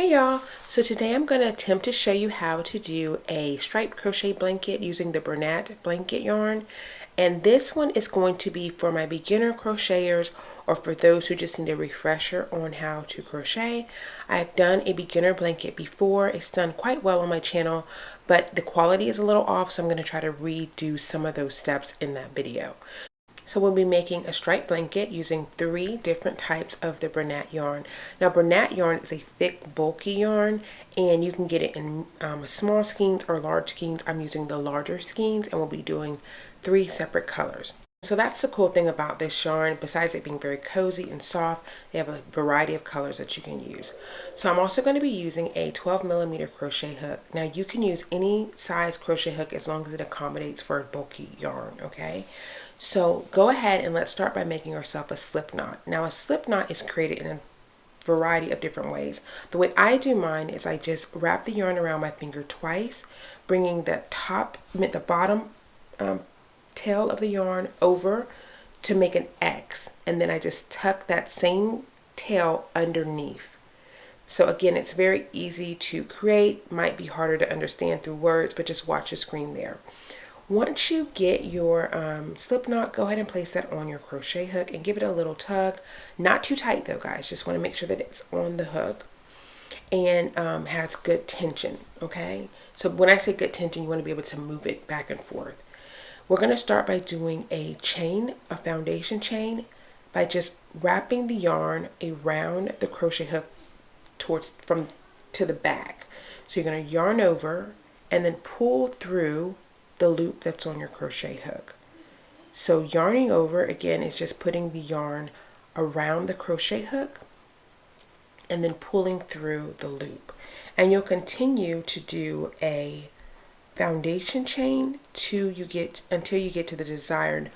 Hey y'all, so today I'm going to attempt to show you how to do a striped crochet blanket using the Bernat Blanket Yarn. And this one is going to be for my beginner crocheters or for those who just need a refresher on how to crochet. I've done a beginner blanket before. It's done quite well on my channel, but the quality is a little off, so I'm going to try to redo some of those steps in that video. So we'll be making a striped blanket using 3 different types of the Bernat yarn. Now Bernat yarn is a thick, bulky yarn, and you can get it in small skeins or large skeins. I'm using the larger skeins, and we'll be doing 3 separate colors. So that's the cool thing about this yarn. Besides it being very cozy and soft, they have a variety of colors that you can use. So I'm also going to be using a 12mm crochet hook. Now you can use any size crochet hook as long as it accommodates for a bulky yarn, okay? So go ahead and let's start by making ourselves a slip knot. Now a slip knot is created in a variety of different ways. The way I do mine is I just wrap the yarn around my finger twice, bringing the bottom tail of the yarn over to make an X, and then I just tuck that same tail underneath. So again, it's very easy to create, might be harder to understand through words, but just watch the screen there. Once you get your slip knot, go ahead and place that on your crochet hook and give it a little tug. Not too tight though, guys. Just want to make sure that it's on the hook and has good tension, okay? So when I say good tension, you want to be able to move it back and forth. We're going to start by doing a foundation chain, by just wrapping the yarn around the crochet hook to the back. So you're going to yarn over and then pull through the loop that's on your crochet hook. So yarning over again is just putting the yarn around the crochet hook and then pulling through the loop. And you'll continue to do a foundation chain until you get to the desired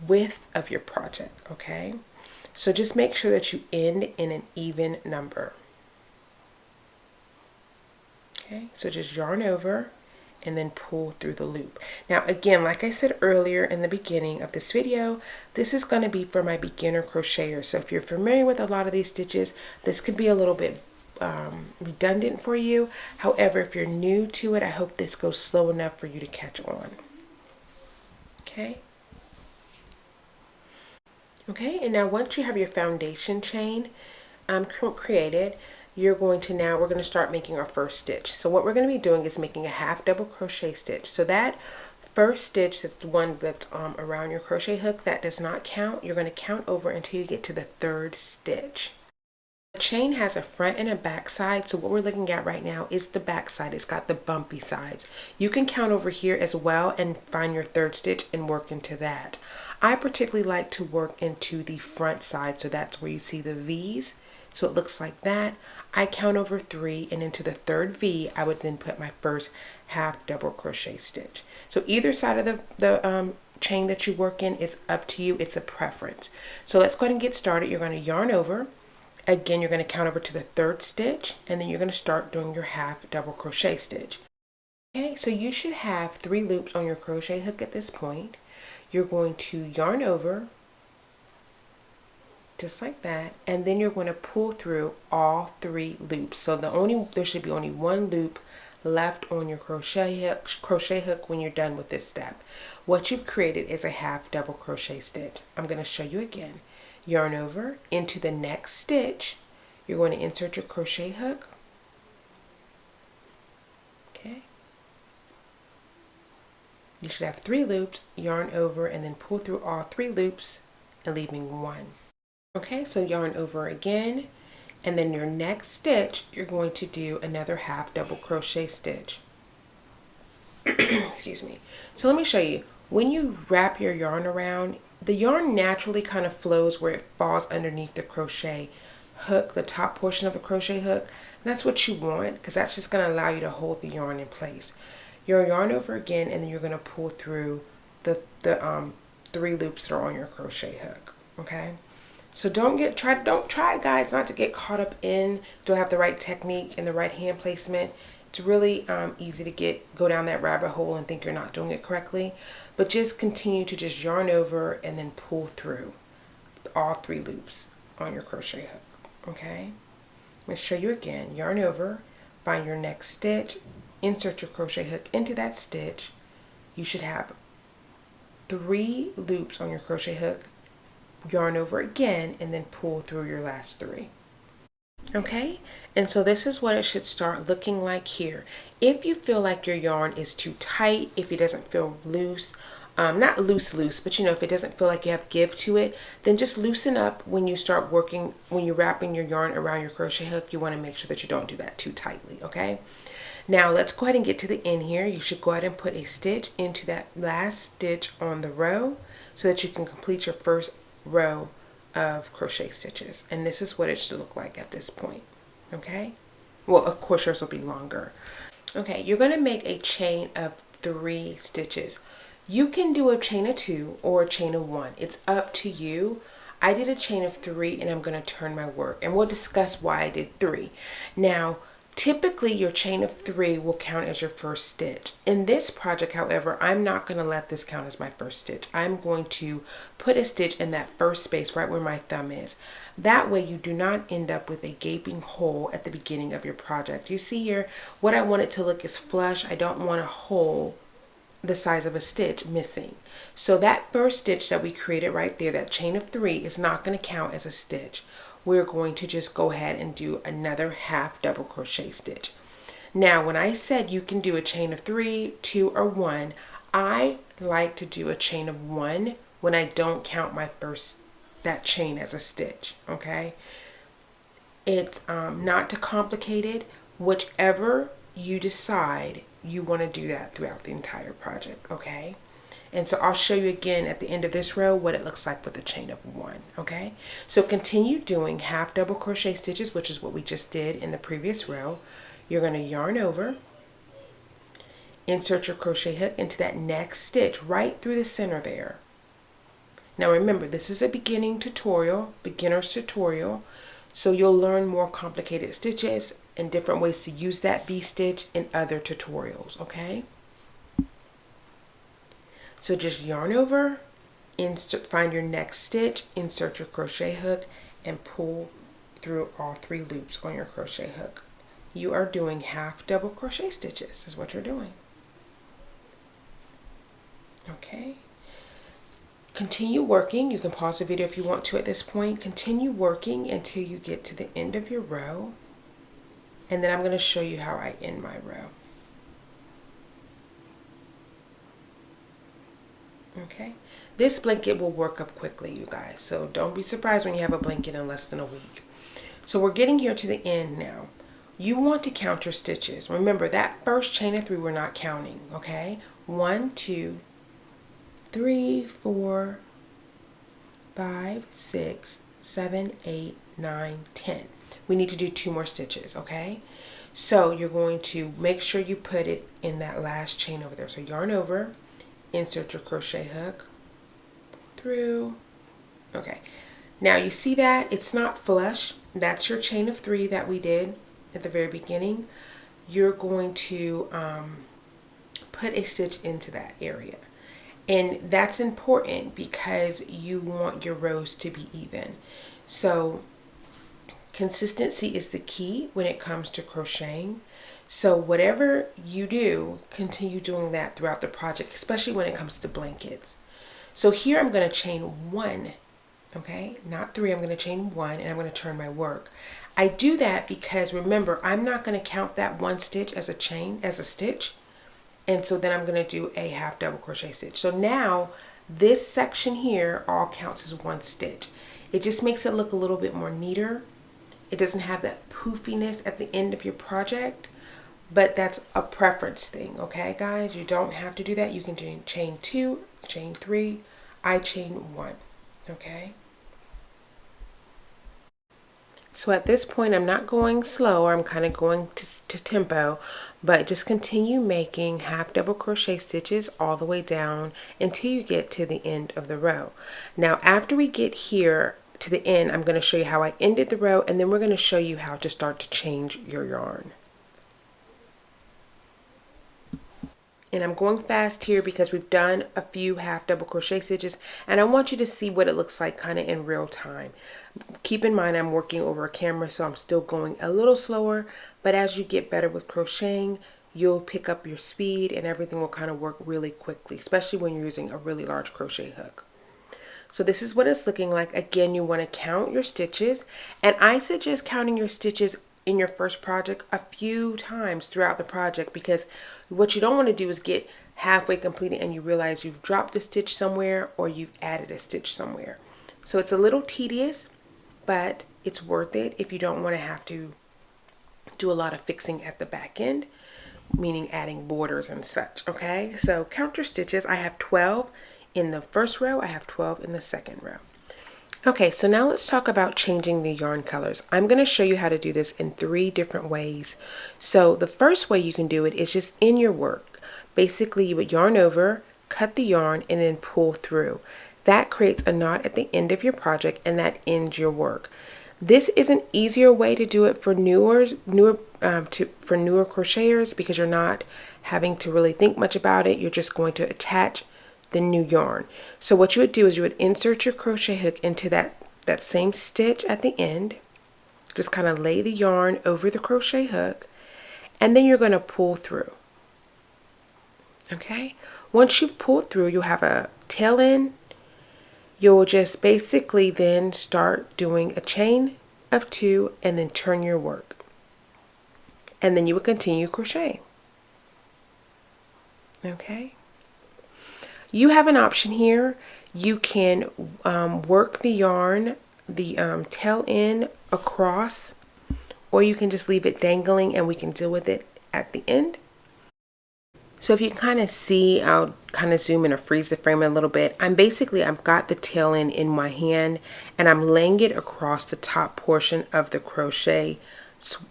width of your project, okay? So just make sure that you end in an even number. Okay, so just yarn over and then pull through the loop. Now again, like I said earlier in the beginning of this video, this is going to be for my beginner crocheters. So if you're familiar with a lot of these stitches, this could be a little bit redundant for you. However, if you're new to it, I hope this goes slow enough for you to catch on. Okay. Okay, and now once you have your foundation chain created, we're going to start making our first stitch. So what we're going to be doing is making a half double crochet stitch. So that first stitch, that's the one that's around your crochet hook, that does not count. You're going to count over until you get to the 3rd stitch. The chain has a front and a back side, so what we're looking at right now is the back side. It's got the bumpy sides. You can count over here as well and find your 3rd stitch and work into that. I particularly like to work into the front side, so that's where you see the V's. So it looks like that. I count over 3, and into the 3rd V, I would then put my first half double crochet stitch. So either side of the chain that you work in is up to you. It's a preference. So let's go ahead and get started. You're going to yarn over. Again, you're going to count over to the 3rd stitch, and then you're going to start doing your half double crochet stitch. Okay, so you should have 3 loops on your crochet hook at this point. You're going to yarn over, just like that, and then you're going to pull through all 3 loops. So there should be only 1 loop left on your crochet hook when you're done with this step. What you've created is a half double crochet stitch. I'm going to show you again. Yarn over into the next stitch. You're going to insert your crochet hook. Okay. You should have 3 loops, yarn over, and then pull through all 3 loops and leaving 1. Okay, so yarn over again, and then your next stitch, you're going to do another half double crochet stitch. Excuse me. So let me show you. When you wrap your yarn around, the yarn naturally kind of flows where it falls underneath the crochet hook, the top portion of the crochet hook. And that's what you want, because that's just going to allow you to hold the yarn in place. You'll yarn over again, and then you're going to pull through the 3 loops that are on your crochet hook. Okay. So don't try, guys, not to get caught up in, do I have the right technique and the right hand placement. It's really easy to go down that rabbit hole and think you're not doing it correctly. But just continue to just yarn over and then pull through all 3 loops on your crochet hook. Okay. I'm going to show you again. Yarn over, find your next stitch, insert your crochet hook into that stitch. You should have 3 loops on your crochet hook, yarn over again, and then pull through your last 3. Okay, and so this is what it should start looking like here. If you feel like your yarn is too tight, if it doesn't feel loose, not loose, but you know, if it doesn't feel like you have give to it, then just loosen up when you start working, when you're wrapping your yarn around your crochet hook. You want to make sure that you don't do that too tightly, okay? Now let's go ahead and get to the end here. You should go ahead and put a stitch into that last stitch on the row so that you can complete your first row of crochet stitches. And this is what it should look like at this point, okay? Well, of course yours will be longer. Okay, you're going to make a chain of 3 stitches. You can do a chain of 2 or a chain of 1. It's up to you. I did a chain of 3 and I'm going to turn my work, and we'll discuss why I did 3. Now, typically your chain of 3 will count as your first stitch. In this project, however, I'm not going to let this count as my first stitch. I'm going to put a stitch in that first space right where my thumb is. That way you do not end up with a gaping hole at the beginning of your project. You see here, what I want it to look is flush. I don't want a hole the size of a stitch missing. So that first stitch that we created right there, that chain of 3, is not going to count as a stitch. We're going to just go ahead and do another half double crochet stitch. Now, when I said you can do a chain of 3, 2, or 1, I like to do a chain of 1 when I don't count my first, that chain as a stitch, okay? It's not too complicated. Whichever you decide, you want to do that throughout the entire project, okay? And so I'll show you again at the end of this row what it looks like with a chain of 1, okay? So continue doing half double crochet stitches, which is what we just did in the previous row. You're going to yarn over, insert your crochet hook into that next stitch right through the center there. Now remember, this is a beginner's tutorial, so you'll learn more complicated stitches and different ways to use that V-stitch in other tutorials, okay? So just yarn over, find your next stitch, insert your crochet hook, and pull through all 3 loops on your crochet hook. You are doing half double crochet stitches is what you're doing. Okay. Continue working. You can pause the video if you want to at this point. Continue working until you get to the end of your row. And then I'm going to show you how I end my row. Okay, this blanket will work up quickly, you guys, so don't be surprised when you have a blanket in less than a week. So we're getting here to the end now. You want to count your stitches. Remember, that first chain of 3 we're not counting, okay? 1, 2, 3, 4, 5, 6, 7, 8, 9, 10. We need to do 2 more stitches, okay? So you're going to make sure you put it in that last chain over there. So yarn over, insert your crochet hook through. Okay, now you see that it's not flush. That's your chain of 3 that we did at the very beginning. You're going to put a stitch into that area, and that's important because you want your rows to be even. So consistency is the key when it comes to crocheting. So whatever you do, continue doing that throughout the project, especially when it comes to blankets. So here I'm going to chain 1, okay? Not 3, I'm going to chain 1, and I'm going to turn my work. I do that because, remember, I'm not going to count that 1 stitch as a chain, as a stitch. And so then I'm going to do a half double crochet stitch. So now this section here all counts as 1 stitch. It just makes it look a little bit more neater. It doesn't have that poofiness at the end of your project. But that's a preference thing, okay, guys? You don't have to do that. You can do chain 2, chain 3, I chain 1, okay? So at this point, I'm not going slower. I'm kind of going to tempo, but just continue making half double crochet stitches all the way down until you get to the end of the row. Now, after we get here to the end, I'm going to show you how I ended the row, and then we're going to show you how to start to change your yarn. And I'm going fast here because we've done a few half double crochet stitches, and I want you to see what it looks like kind of in real time. Keep in mind I'm working over a camera, so I'm still going a little slower, but as you get better with crocheting, you'll pick up your speed and everything will kind of work really quickly, especially when you're using a really large crochet hook. So this is what it's looking like. Again, you want to count your stitches, and I suggest counting your stitches in your first project a few times throughout the project, because what you don't want to do is get halfway completed and you realize you've dropped a stitch somewhere or you've added a stitch somewhere. So it's a little tedious, but it's worth it if you don't want to have to do a lot of fixing at the back end, meaning adding borders and such. Okay, so count your stitches. I have 12 in the first row, I have 12 in the second row. Okay, so now let's talk about changing the yarn colors. I'm going to show you how to do this in 3 different ways. So the first way you can do it is just in your work. Basically, you would yarn over, cut the yarn, and then pull through. That creates a knot at the end of your project, and that ends your work. This is an easier way to do it for newer crocheters, because you're not having to really think much about it. You're just going to attach the new yarn. So what you would do is you would insert your crochet hook into that same stitch at the end. Just kind of lay the yarn over the crochet hook, and then you're going to pull through. Okay, once you've pulled through, you'll have a tail end. You'll just basically then start doing a chain of 2 and then turn your work. And then you will continue crocheting. Okay. You have an option here. You can work the yarn, the tail end across, or you can just leave it dangling and we can deal with it at the end. So if you can kind of see, I'll kind of zoom in or freeze the frame a little bit. I've got the tail end in my hand and I'm laying it across the top portion of the crochet,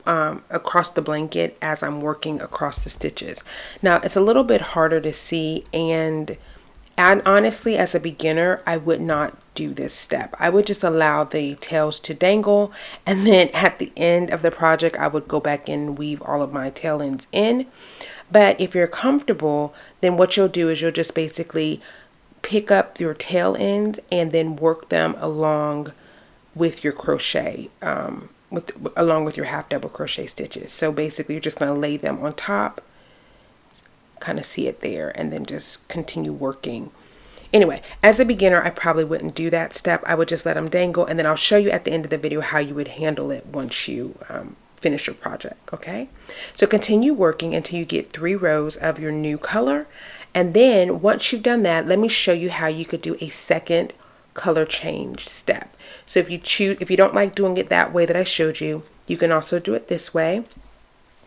across the blanket as I'm working across the stitches. Now it's a little bit harder to see, and honestly, as a beginner, I would not do this step. I would just allow the tails to dangle, and then at the end of the project, I would go back and weave all of my tail ends in. But if you're comfortable, then what you'll do is you'll just basically pick up your tail ends and then work them along with your crochet, along with your half double crochet stitches. So basically, you're just going to lay them on top, kind of see it there, and then just continue working. Anyway, as a beginner, I probably wouldn't do that step. I would just let them dangle, and then I'll show you at the end of the video how you would handle it once you finish your project. Okay, so continue working until you get 3 rows of your new color, and then once you've done that, let me show you how you could do a second color change step. So if you don't like doing it that way that I showed you, you can also do it this way.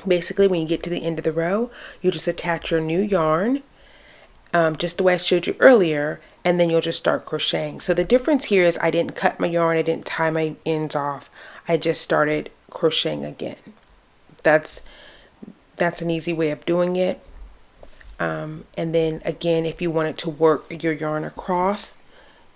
Basically, when you get to the end of the row, you just attach your new yarn, just the way I showed you earlier, and then you'll just start crocheting. So the difference here is I didn't cut my yarn, I didn't tie my ends off, I just started crocheting again. That's an easy way of doing it. And then again, if you wanted to work your yarn across,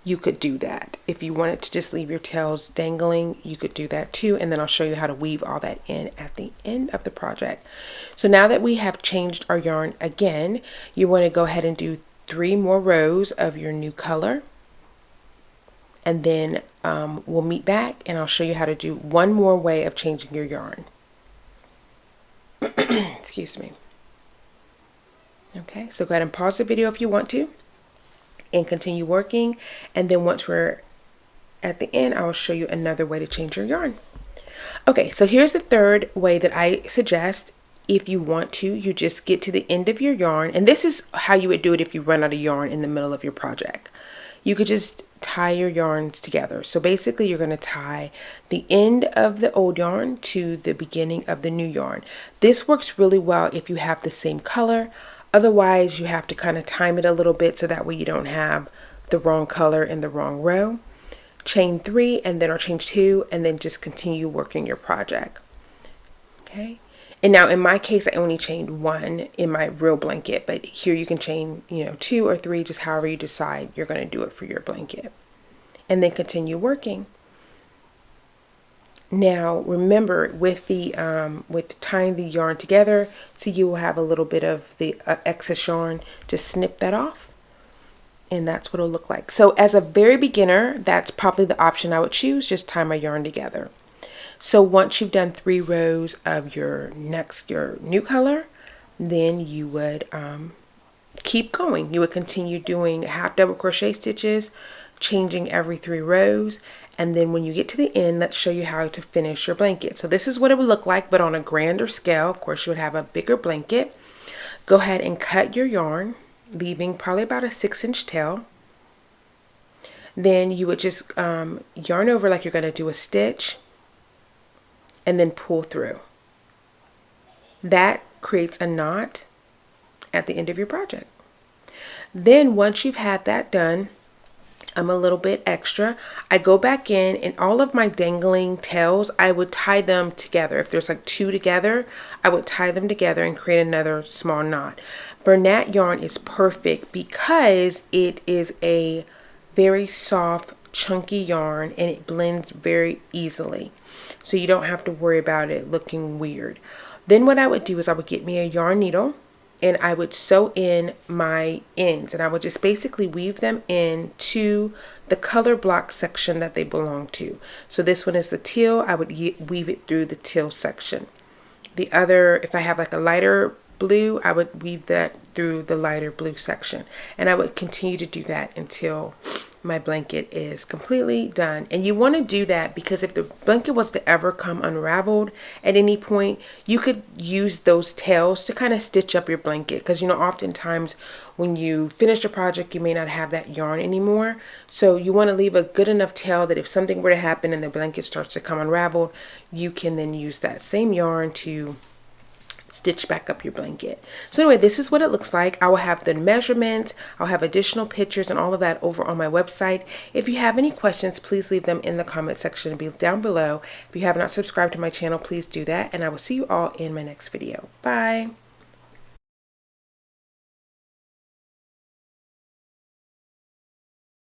you could do that. If you wanted to just leave your tails dangling, you could do that too. And then I'll show you how to weave all that in at the end of the project. So now that we have changed our yarn again, you want to go ahead and do 3 more rows of your new color. And then we'll meet back and I'll show you how to do one more way of changing your yarn. Excuse me. Okay, so go ahead and pause the video if you want to and continue working, and then once we're at the end, I'll show you another way to change your yarn. Okay, so here's the third way that I suggest. If you want to, you just get to the end of your yarn, and this is how you would do it if you run out of yarn in the middle of your project. You could just tie your yarns together. So basically, you're going to tie the end of the old yarn to the beginning of the new yarn. This works really well if you have the same color. Otherwise, you have to kind of time it a little bit so that way you don't have the wrong color in the wrong row. Chain 3 and then or chain 2 and then just continue working your project. Okay. And now in my case, I only chained 1 in my real blanket, but here you can chain, 2 or 3, just however you decide you're going to do it for your blanket. And then continue working. Now remember, with tying the yarn together, so you will have a little bit of the excess yarn, just snip that off And that's what it'll look like. So as a very beginner, that's probably the option I would choose. Just tie my yarn together. So once you've done 3 rows of your new color, then you would keep going. You would continue doing half double crochet stitches, changing every 3 rows. And then when you get to the end, let's show you how to finish your blanket. So this is what it would look like, but on a grander scale. Of course, you would have a bigger blanket. Go ahead and cut your yarn, leaving probably about a 6-inch tail. Then you would just yarn over like you're going to do a stitch and then pull through. That creates a knot at the end of your project. Then once you've had that done, I'm a little bit extra. I go back in and all of my dangling tails, I would tie them together. If there's like 2 together, I would tie them together and create another small knot. Bernat yarn is perfect because it is a very soft, chunky yarn and it blends very easily. So you don't have to worry about it looking weird. Then what I would do is I would get me a yarn needle and I would sew in my ends and I would just basically weave them into the color block section that they belong to. So this one is the teal. I would weave it through the teal section. The other, if I have like a lighter blue, I would weave that through the lighter blue section. And I would continue to do that until my blanket is completely done. And you want to do that because if the blanket was to ever come unraveled at any point, you could use those tails to kind of stitch up your blanket. Because, you know, oftentimes when you finish a project, you may not have that yarn anymore. So you want to leave a good enough tail that if something were to happen and the blanket starts to come unraveled, you can then use that same yarn to stitch back up your blanket. So anyway, this is what it looks like. I will have the measurements, I'll have additional pictures and all of that over on my website. If you have any questions, please leave them in the comment section down below. If you have not subscribed to my channel, please do that, and I will see you all in my next video. Bye.